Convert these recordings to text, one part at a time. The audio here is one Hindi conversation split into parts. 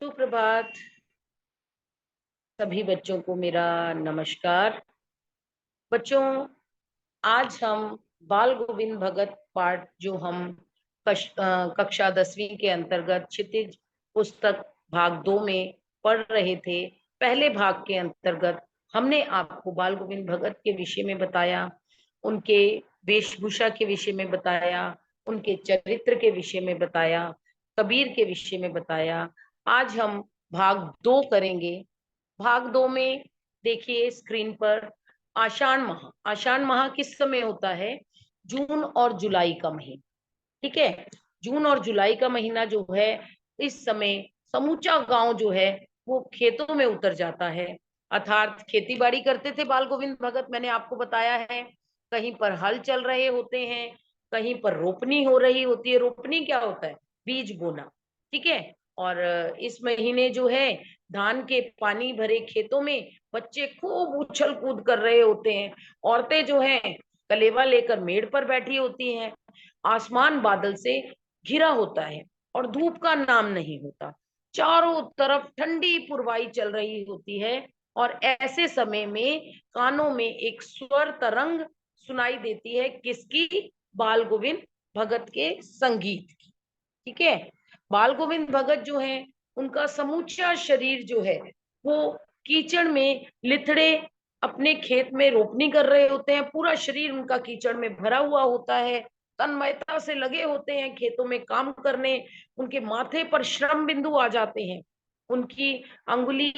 सुप्रभात। सभी बच्चों को मेरा नमस्कार। बच्चों, आज हम बाल गोविंद भगत पाठ जो हम कक्षा 10वीं के अंतर्गत क्षितिज पुस्तक भाग 2 में पढ़ रहे थे। पहले भाग के अंतर्गत हमने आपको बाल गोविंद भगत के विषय में बताया, उनके वेशभूषा के विषय में बताया, उनके चरित्र के विषय में बताया, कबीर के विषय में बताया। आज हम भाग 2 करेंगे। भाग 2 में देखिए स्क्रीन पर आषाढ़ माह किस समय होता है? जून और जुलाई का महीना। ठीक है, जून और जुलाई का महीना जो है, इस समय समूचा गांव जो है वो खेतों में उतर जाता है। अर्थात खेती बाड़ी करते थे बाल गोविंद भगत, मैंने आपको बताया है। कहीं पर हल चल रहे होते हैं, कहीं पर रोपनी हो रही होती है। रोपनी क्या होता है? बीज बोना। ठीक है। और इस महीने जो है धान के पानी भरे खेतों में बच्चे खूब उछल कूद कर रहे होते हैं। औरतें जो हैं कलेवा लेकर मेड़ पर बैठी होती हैं। आसमान बादल से घिरा होता है और धूप का नाम नहीं होता। चारों तरफ ठंडी पुरवाई चल रही होती है और ऐसे समय में कानों में एक स्वर तरंग सुनाई देती है। किसकी? बाल गोविंद भगत के संगीत की। ठीक है। बाल गोविंद भगत जो है, उनका समूचा शरीर जो है वो कीचड़ में लिथड़े अपने खेत में रोपनी कर रहे होते हैं। पूरा शरीर उनका कीचड़ में भरा हुआ होता है। तन्मयता से लगे होते हैं खेतों में काम करने। उनके माथे पर श्रम बिंदु आ जाते हैं। उनकी अंगुली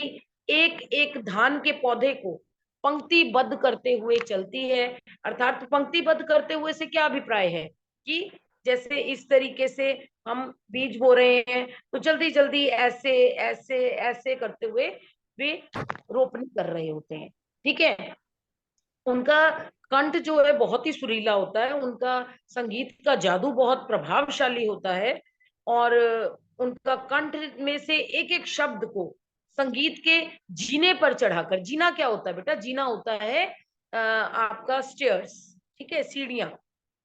एक एक धान के पौधे को पंक्तिबद्ध करते हुए चलती है। अर्थात पंक्तिबद्ध करते हुए से क्या अभिप्राय है कि जैसे इस तरीके से हम बीज बो रहे हैं तो जल्दी जल्दी ऐसे ऐसे ऐसे करते हुए वे रोपनी कर रहे होते हैं। ठीक है। उनका कंठ जो है बहुत ही सुरीला होता है। उनका संगीत का जादू बहुत प्रभावशाली होता है। और उनका कंठ में से एक एक शब्द को संगीत के जीने पर चढ़ाकर, जीना क्या होता है बेटा? जीना होता है आपका स्टेयर्स। ठीक है, सीढ़ियां।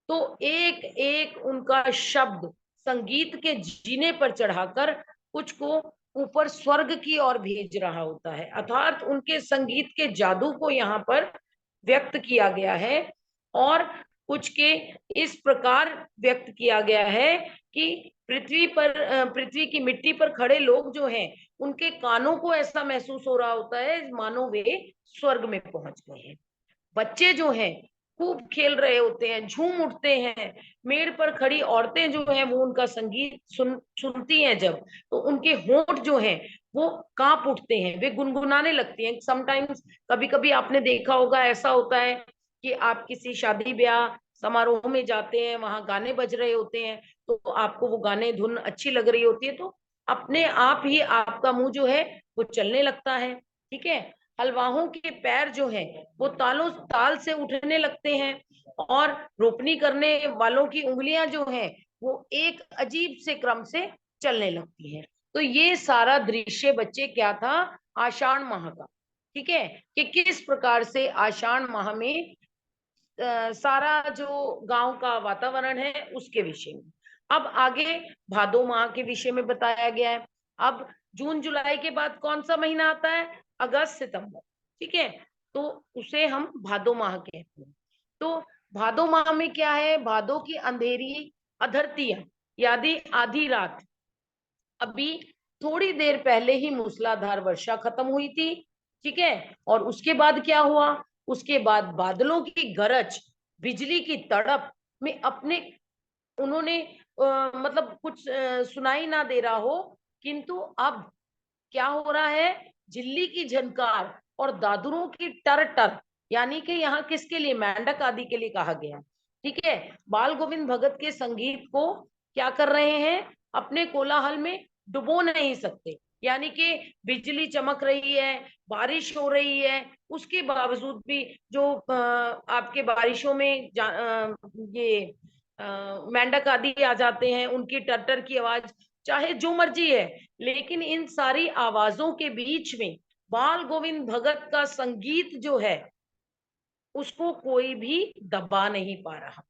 तो एक एक उनका शब्द संगीत के जीने पर चढ़ाकर कुछ को ऊपर स्वर्ग की ओर भेज रहा होता है। अर्थात उनके संगीत के जादू को यहाँ पर व्यक्त किया गया है। और कुछ के इस प्रकार व्यक्त किया गया है कि पृथ्वी की मिट्टी पर खड़े लोग जो हैं उनके कानों को ऐसा महसूस हो रहा होता है मानो वे स्वर्ग में पहुंच गए हैं। बच्चे जो हैं खूब खेल रहे होते हैं, झूम उठते हैं। मेड़ पर खड़ी औरतें जो हैं वो उनका संगीत सुनती हैं जब, तो उनके होंठ जो हैं वो कांप उठते हैं, वे गुनगुनाने लगती हैं। समटाइम्स, कभी कभी आपने देखा होगा, ऐसा होता है कि आप किसी शादी ब्याह समारोह में जाते हैं, वहां गाने बज रहे होते हैं, तो आपको वो गाने धुन अच्छी लग रही होती है, तो अपने आप ही आपका मुंह जो है वो चलने लगता है। ठीक है। हलवाहों के पैर जो हैं वो तालों ताल से उठने लगते हैं। और रोपनी करने वालों की उंगलियां जो हैं वो एक अजीब से क्रम से चलने लगती हैं। तो ये सारा दृश्य बच्चे क्या था? आषाढ़ माह का। ठीक है, कि किस प्रकार से आषाढ़ माह में सारा जो गांव का वातावरण है उसके विषय में। अब आगे भादो माह के विषय में बताया गया है। अब जून जुलाई के बाद कौन सा महीना आता है? अगस्त सितंबर। ठीक है। तो उसे हम भादो माह कहते हैं। तो भादो माह में क्या है? भादो की अंधेरी अधरतियां, यानी आधी रात। अभी थोड़ी देर पहले ही मूसलाधार वर्षा खत्म हुई थी। ठीक है। और उसके बाद क्या हुआ? उसके बाद बादलों की गरज, बिजली की तड़प में अपने उन्होंने मतलब कुछ सुनाई ना दे रहा हो, किंतु अब क्या हो रहा है? झिल्ली की झनकार और दादुरों की टर टर, यानी कि यहाँ किसके लिए? मेंढक आदि के लिए कहा गया। ठीक है। बाल गोविंद भगत के संगीत को क्या कर रहे हैं? अपने कोलाहल में डुबो नहीं सकते। यानी कि बिजली चमक रही है, बारिश हो रही है, उसके बावजूद भी जो आपके बारिशों में ये मेंढक आदि आ जाते हैं, उनकी टट्टर की आवाज, चाहे जो मर्जी है, लेकिन इन सारी आवाजों के बीच में बाल गोविंद भगत का संगीत जो है उसको कोई भी दबा नहीं पा रहा।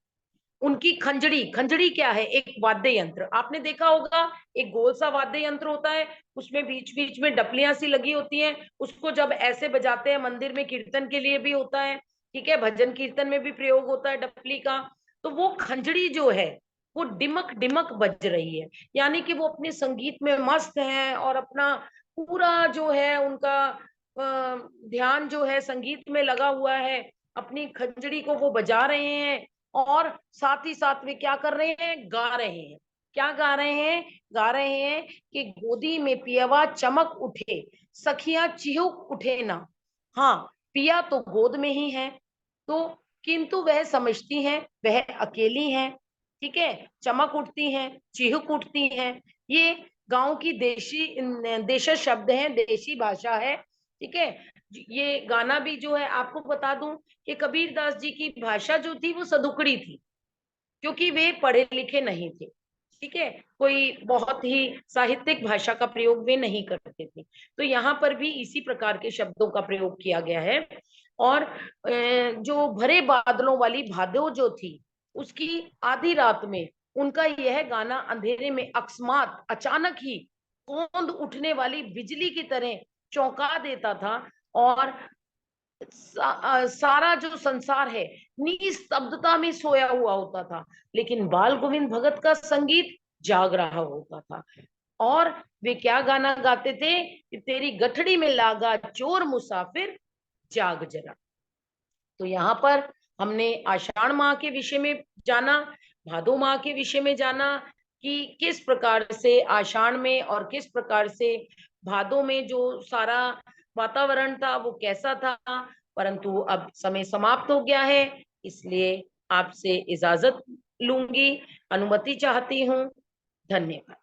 उनकी खंजड़ी, खंजड़ी क्या है? एक वाद्य यंत्र, आपने देखा होगा, एक गोल सा वाद्य यंत्र होता है, उसमें बीच बीच में डपलियां सी लगी होती हैं, उसको जब ऐसे बजाते हैं, मंदिर में कीर्तन के लिए भी होता है, ठीक है, भजन कीर्तन में भी प्रयोग होता है डपली का। तो वो खंजड़ी जो है वो डिमक डिमक बज रही है, यानी कि वो अपने संगीत में मस्त हैं और अपना पूरा जो है उनका ध्यान जो है संगीत में लगा हुआ है, अपनी खंजड़ी को वो बजा रहे हैं, और साथ ही साथ में क्या कर रहे हैं? गा रहे हैं। क्या गा रहे हैं? गा रहे हैं कि गोदी में पियवा चमक उठे, सखियां चिहुक उठे ना। हाँ, पिया तो गोद में ही है, तो किंतु वह समझती हैं वह अकेली हैं, ठीक है, चमक उठती हैं, चिहुक उठती हैं। ये गांव की देशी शब्द है, देशी भाषा है, ठीक है। ये गाना भी जो है आपको बता दूं कि कबीरदास जी की भाषा जो थी वो सदुकड़ी थी, क्योंकि वे पढ़े लिखे नहीं थे, ठीक है, कोई बहुत ही साहित्यिक भाषा का प्रयोग वे नहीं करते थे। तो यहाँ पर भी इसी प्रकार के शब्दों का प्रयोग किया गया है। और जो भरे बादलों वाली भादो जो थी, उसकी आधी रात में उनका यह गाना अंधेरे में अकस्मात अचानक ही कौंध उठने वाली बिजली की तरह चौंका देता था, और सारा जो संसार है निस्तब्धता में सोया हुआ होता था, लेकिन बाल गोविंद भगत का संगीत जाग रहा होता था। और वे क्या गाना गाते थे कि तेरी गठड़ी में लागा चोर मुसाफिर, जाग जरा। तो यहाँ पर हमने आषाढ़ माह के विषय में जाना, भादो माह के विषय में जाना, कि किस प्रकार से आषाढ़ में और किस प्रकार से भादो में जो सारा वातावरण था वो कैसा था। परंतु अब समय समाप्त हो गया है, इसलिए आपसे इजाजत लूंगी, अनुमति चाहती हूँ। धन्यवाद।